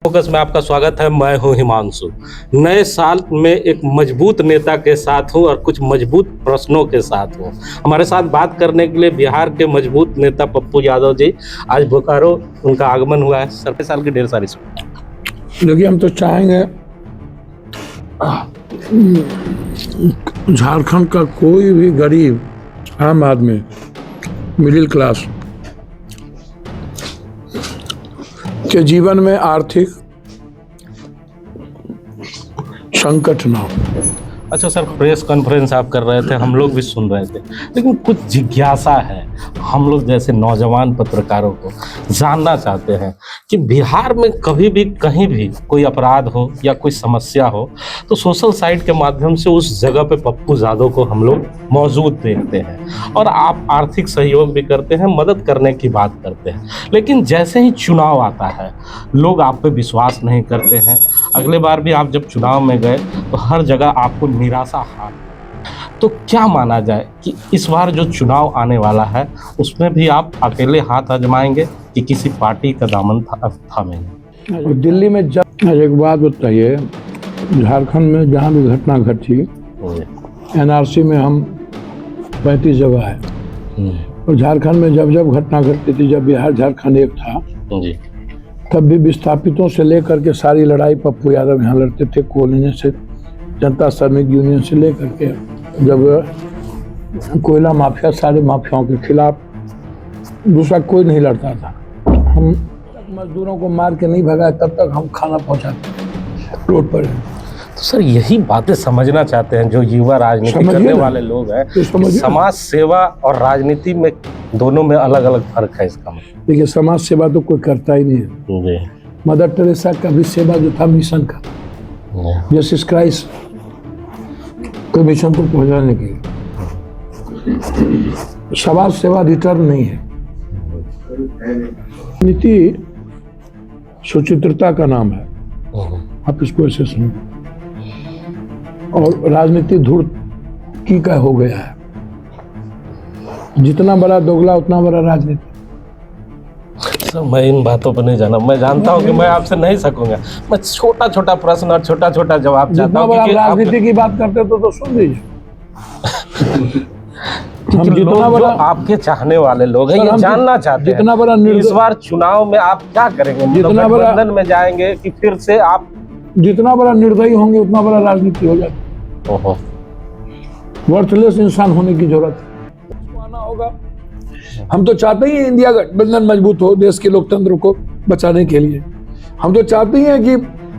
Focus में आपका स्वागत है। मैं हूं हिमांशु। नए साल में एक मजबूत नेता के साथ हूं और कुछ मजबूत प्रश्नों के साथ हूं। हमारे साथ बात करने के लिए बिहार के मजबूत नेता पप्पू यादव जी, आज बोकारो उनका आगमन हुआ है। 70 साल की ढेर सारी देखिए, हम तो चाहेंगे झारखंड का कोई भी गरीब आम आदमी, मिडिल क्लास के जीवन में आर्थिक संकट ना हो। अच्छा सर, प्रेस कॉन्फ्रेंस आप कर रहे थे, हम लोग भी सुन रहे थे, लेकिन कुछ जिज्ञासा है। हम लोग जैसे नौजवान पत्रकारों को जानना चाहते हैं कि बिहार में कभी भी कहीं भी कोई अपराध हो या कोई समस्या हो तो सोशल साइट के माध्यम से उस जगह पे पप्पू यादव को हम लोग मौजूद देखते हैं और आप आर्थिक सहयोग भी करते हैं, मदद करने की बात करते हैं। लेकिन जैसे ही चुनाव आता है लोग आप पे विश्वास नहीं करते हैं। अगले बार भी आप जब चुनाव में गए तो हर जगह आपको निराशा हाथ। तो क्या माना जाए कि इस बार जो चुनाव आने वाला है उसमें भी आप अकेले हाथ आजमाएंगे कि किसी पार्टी का दामन थामेंगे? दिल्ली में जब एक बात बताइए, झारखंड में जहाँ भी घटना घटी, एनआरसी में हम 35 जगह है और झारखंड में जब जब घटना घटती थी, जब बिहार झारखंड एक था जी, तब भी विस्थापितों से लेकर के सारी लड़ाई पप्पू यादव यहाँ लड़ते थे। कोल यूनियन से, जनता श्रमिक यूनियन से लेकर के, जब कोयला माफिया, सारे माफियाओं के खिलाफ दूसरा कोई नहीं लड़ता था। हम मजदूरों को मार के नहीं भगाए, तब तक हम खाना पहुंचाते रोड पर। तो सर यही बातें समझना चाहते हैं जो युवा राजनीति करने वाले लोग हैं। तो समाज सेवा और राजनीति में दोनों में अलग अलग फर्क है इसका मतलब। देखिए, समाज सेवा तो कोई करता ही नहीं है। मदर टेरेसा का भी सेवा जो था मिशन का, जीसस क्राइस्ट को मिशन को पहुंचाने की, समाज सेवा रिटर्न नहीं है। नीति सुचित्रता का नाम है, आप इसको ऐसे सुनो। और राजनीति धूर्त की का हो गया है, जितना बड़ा दोगला उतना बड़ा राजनीति। सर मैं इन बातों पर नहीं जाना, मैं जानता हूँ कि मैं आपसे नहीं सकूंगा। मैं छोटा छोटा प्रश्न और छोटा छोटा जवाब चाहता हूँ। राजनीति की बात करते तो सुन लीजिए। हम जितना बड़ा आपके चाहने वाले लोग हैं, ये जानना चाहते हैं जितना बड़ा इस बार चुनाव में आप क्या करेंगे, जितना बड़ा गठबंधन में जाएंगे कि फिर से आप जितना बड़ा निर्दयी होंगे उतना बड़ा राजनीति हो जाएगी। वर्थलेस इंसान होने की जरूरत है, आना होगा। हम तो चाहते ही इंडिया गठबंधन मजबूत हो, देश के लोकतंत्र को बचाने के लिए। हम तो चाहते हैं कि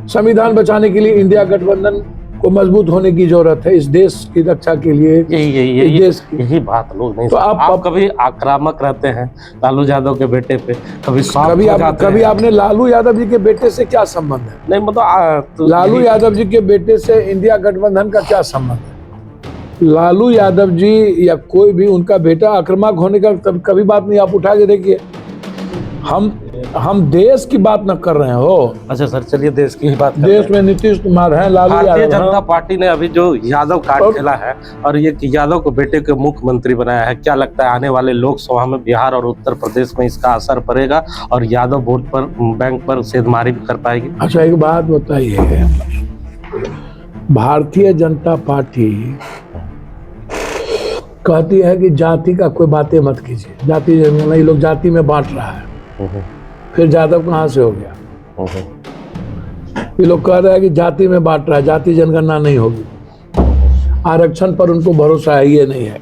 संविधान बचाने के लिए इंडिया गठबंधन को मजबूत होने की जरूरत है, इस देश की रक्षा के लिए। यही बात लोग नहीं। तो आप कभी आक्रामक रहते हैं लालू यादव के बेटे पे, कभी आपने लालू यादव जी के बेटे से क्या संबंध है? नहीं मतलब लालू यादव जी के बेटे से इंडिया गठबंधन का क्या संबंध है? लालू यादव जी या कोई भी उनका बेटा आक्रामक होने का कभी बात नहीं। आप उठा के देखिए, हम देश की बात न कर रहे हो। अच्छा सर, चलिए देश की बात करते हैं। देश में नीतीश कुमार है, लालू यादव। भारतीय जनता पार्टी ने अभी जो यादव कार्ड खेला है और ये यादव को बेटे के मुख्यमंत्री बनाया है, क्या लगता है आने वाले लोकसभा में बिहार और उत्तर प्रदेश में इसका असर पड़ेगा और यादव वोट पर, बैंक पर सेधमारी भी कर पाएगी? अच्छा, एक बात बताइए, भारतीय जनता पार्टी कहती है कि जाति का कोई बातें मत कीजिए, जाति नहीं, लोग जाति में बांट रहा है। फिर यादव कहाँ से हो गया? ये लोग कह रहे हैं कि जाति में बांट रहा है, जाति जनगणना नहीं होगी, आरक्षण पर उनको भरोसा है, ये नहीं है।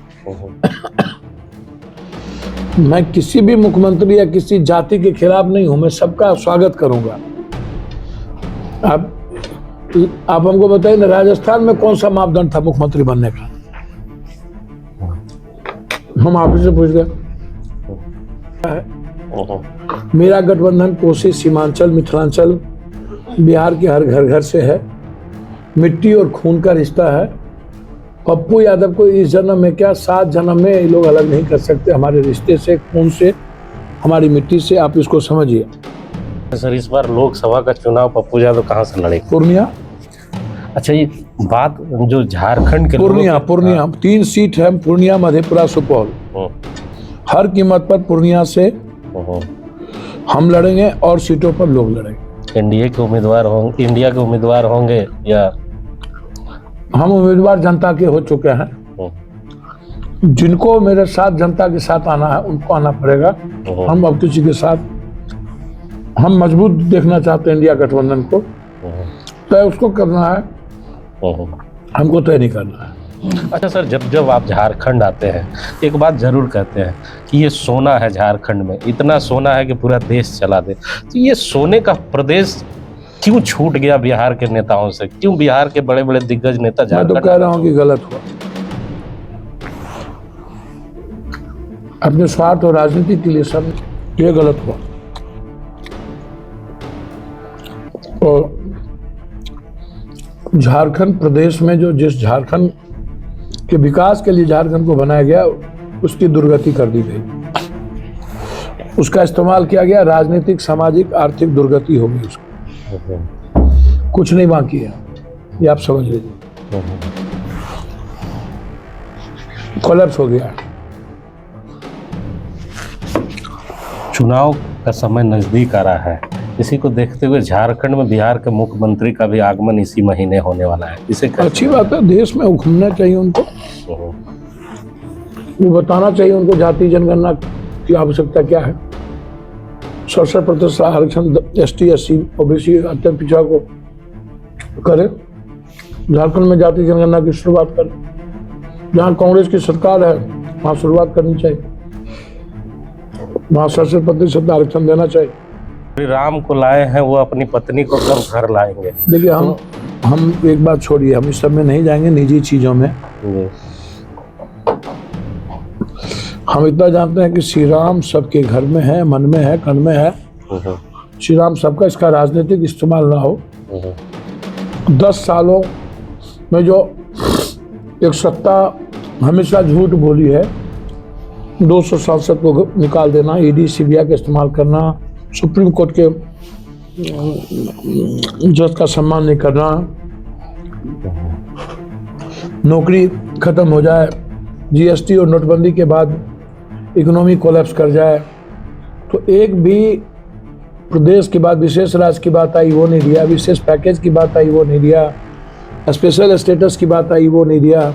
मैं किसी भी मुख्यमंत्री या किसी जाति के खिलाफ नहीं हूं, मैं सबका स्वागत करूंगा। आप हमको बताइए ना, राजस्थान में कौन सा मापदंड था मुख्यमंत्री बनने का? हम आप से पूछ गए। मेरा गठबंधन कोसी, सीमांचल, मिथिलांचल, बिहार के हर घर से है। मिट्टी और खून का रिश्ता है। पप्पू यादव को इस जन्म में क्या 7 जन्म में ये लोग अलग नहीं कर सकते, हमारे रिश्ते से, खून से, हमारी मिट्टी से। आप इसको समझिए। सर इस बार लोकसभा का चुनाव पप्पू यादव कहाँ से लड़ेंगे? पूर्णिया। अच्छा, ये बात जो झारखंड के पूर्णिया 3 सीट है, पूर्णिया, मधेपुरा, सुपौल। हर कीमत पर पूर्णिया से हम लड़ेंगे और सीटों पर लोग लड़ेंगे। एनडीए के उम्मीदवार होंगे, इंडिया के उम्मीदवार होंगे या हम उम्मीदवार जनता के हो चुके हैं। जिनको मेरे साथ जनता के साथ आना है उनको आना पड़ेगा। हम अब किसी के साथ, हम मजबूत देखना चाहते हैं इंडिया गठबंधन को, तय उसको करना है, हमको तय नहीं करना है। अच्छा सर, जब जब आप झारखंड आते हैं एक बात जरूर कहते हैं कि ये सोना है झारखंड में, इतना सोना है कि पूरा देश चला दे। तो ये सोने का प्रदेश क्यों छूट गया बिहार के नेताओं से? क्यों बिहार के बड़े बड़े दिग्गज नेता मैं तो झारखंड कह रहा हूँ कि गलत हुआ। अपने स्वार्थ और राजनीति के लिए सब ये गलत हुआ। और झारखंड प्रदेश में जो जिस झारखंड के विकास के लिए झारखंड को बनाया गया उसकी दुर्गति कर दी गई। उसका इस्तेमाल किया गया, राजनीतिक, सामाजिक, आर्थिक दुर्गति हो गई उसकी। कुछ नहीं बाकी है, ये आप समझ लीजिए। कोलैप्स हो गया। चुनाव का समय नजदीक आ रहा है, इसी को देखते हुए झारखंड में बिहार के मुख्यमंत्री का भी आगमन इसी महीने होने वाला है। इसे अच्छी बात है, देश में घूमना चाहिए उनको, वो बताना चाहिए उनको जाति जनगणना की आवश्यकता क्या है। 67% आरक्षण ST SC OBC अत्यंत पिछड़ा को करे। झारखंड में जाति जनगणना की शुरुआत करें। जहाँ कांग्रेस की सरकार है वहाँ शुरुआत करनी चाहिए, वहाँ 67% आरक्षण देना चाहिए। श्री राम को लाए हैं, वो अपनी पत्नी को कब घर लाएंगे? देखिए हम एक बात छोड़िए, हम इस सब में नहीं जाएंगे, निजी चीजों में। हम इतना जानते हैं कि श्री राम सबके घर में है, मन में है, कण में है। श्री राम सबका, इसका राजनीतिक इस्तेमाल ना हो। 10 सालों में जो एक सत्ता हमेशा झूठ बोली है, 200 सांसद को निकाल देना, ED CBI का इस्तेमाल करना, सुप्रीम कोर्ट के जज का सम्मान नहीं करना, नौकरी खत्म हो जाए, GST और नोटबंदी के बाद इकोनॉमी कोलैप्स कर जाए, तो एक भी प्रदेश की बात, विशेष राज्य की बात आई वो नहीं दिया, विशेष पैकेज की बात आई वो नहीं दिया, स्पेशल स्टेटस की बात आई वो नहीं दिया।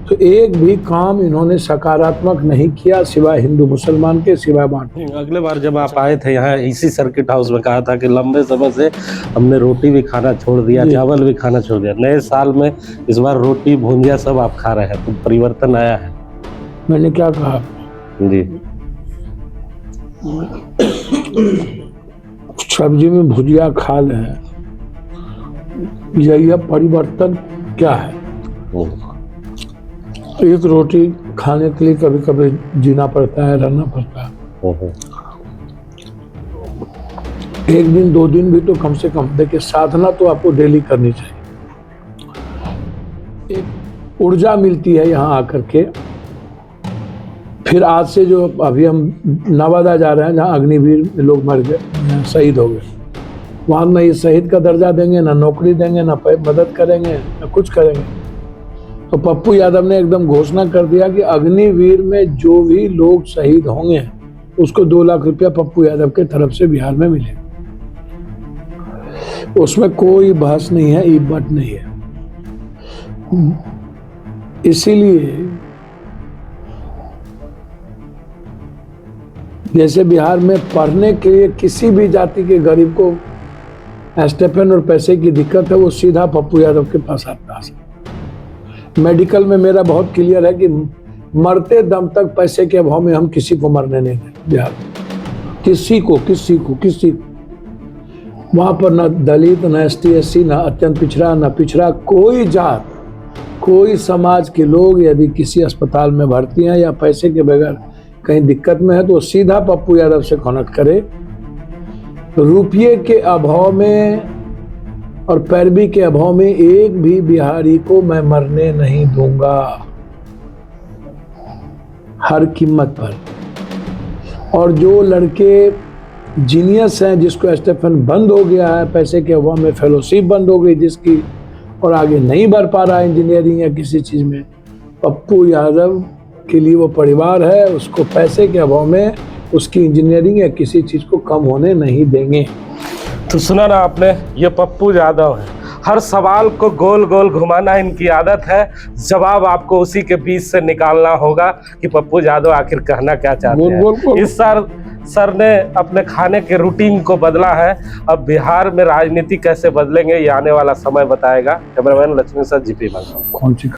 तो एक भी काम इन्होंने सकारात्मक नहीं किया सिवाय हिंदू मुसलमान के, सिवाय बांटने। अगले बार जब आप आए थे यहाँ इसी सर्किट हाउस में कहा था कि लंबे समय से हमने रोटी भी खाना छोड़ दिया, चावल भी खाना छोड़ दिया। नए साल में इस बार रोटी भुंजिया सब आप खा रहे हैं, तो परिवर्तन आया है। मैंने क्या कहा जी? सब्जी में भुजिया खा लें, यह परिवर्तन क्या है? एक रोटी खाने के लिए कभी कभी जीना पड़ता है, रहना पड़ता है। एक दिन 2 दिन भी तो कम से कम, देखिए साधना तो आपको डेली करनी चाहिए। एक ऊर्जा मिलती है यहाँ आकर के। फिर आज से जो अभी हम नवादा जा रहे हैं, जहाँ अग्निवीर में लोग मर गए, शहीद हो गए, वहाँ न ये शहीद का दर्जा देंगे, ना नौकरी देंगे, ना मदद करेंगे, ना कुछ करेंगे। तो पप्पू यादव ने एकदम घोषणा कर दिया कि अग्निवीर में जो भी लोग शहीद होंगे उसको 2 लाख रुपया पप्पू यादव के तरफ से बिहार में मिलेगा। उसमें कोई बहस नहीं है, इब्बत नहीं है। इसीलिए जैसे बिहार में पढ़ने के लिए किसी भी जाति के गरीब को स्टेपन और पैसे की दिक्कत है, वो सीधा पप्पू यादव के पास आता है। मेडिकल में मेरा बहुत क्लियर है कि मरते दम तक पैसे के अभाव में हम किसी को मरने नहीं दें बिहार में, किसी को। वहाँ पर ना दलित, ना ST SC, ना अत्यंत पिछड़ा, ना पिछड़ा, कोई जात, कोई समाज के लोग यदि किसी अस्पताल में भर्ती हैं या पैसे के बगैर कहीं दिक्कत में है तो सीधा पप्पू यादव से कनेक्ट करे। रुपये के अभाव में और पैरवी के अभाव में एक भी बिहारी को मैं मरने नहीं दूंगा, हर कीमत पर। और जो लड़के जीनियस हैं, जिसको स्टेफन बंद हो गया है, पैसे के अभाव में फेलोशिप बंद हो गई जिसकी, और आगे नहीं बढ़ पा रहा है इंजीनियरिंग या किसी चीज़ में, पप्पू यादव के लिए वो परिवार है, उसको पैसे के अभाव में उसकी इंजीनियरिंग या किसी चीज़ को कम होने नहीं देंगे। तो सुना ना आपने, ये पप्पू यादव है। हर सवाल को गोल गोल घुमाना इनकी आदत है। जवाब आपको उसी के बीच से निकालना होगा कि पप्पू यादव आखिर कहना क्या चाहते गोल गोल हैं। गोल। इस सर ने अपने खाने के रूटीन को बदला है। अब बिहार में राजनीति कैसे बदलेंगे ये आने वाला समय बताएगा। Cameraman Lakshmi sir, GP. कौन सी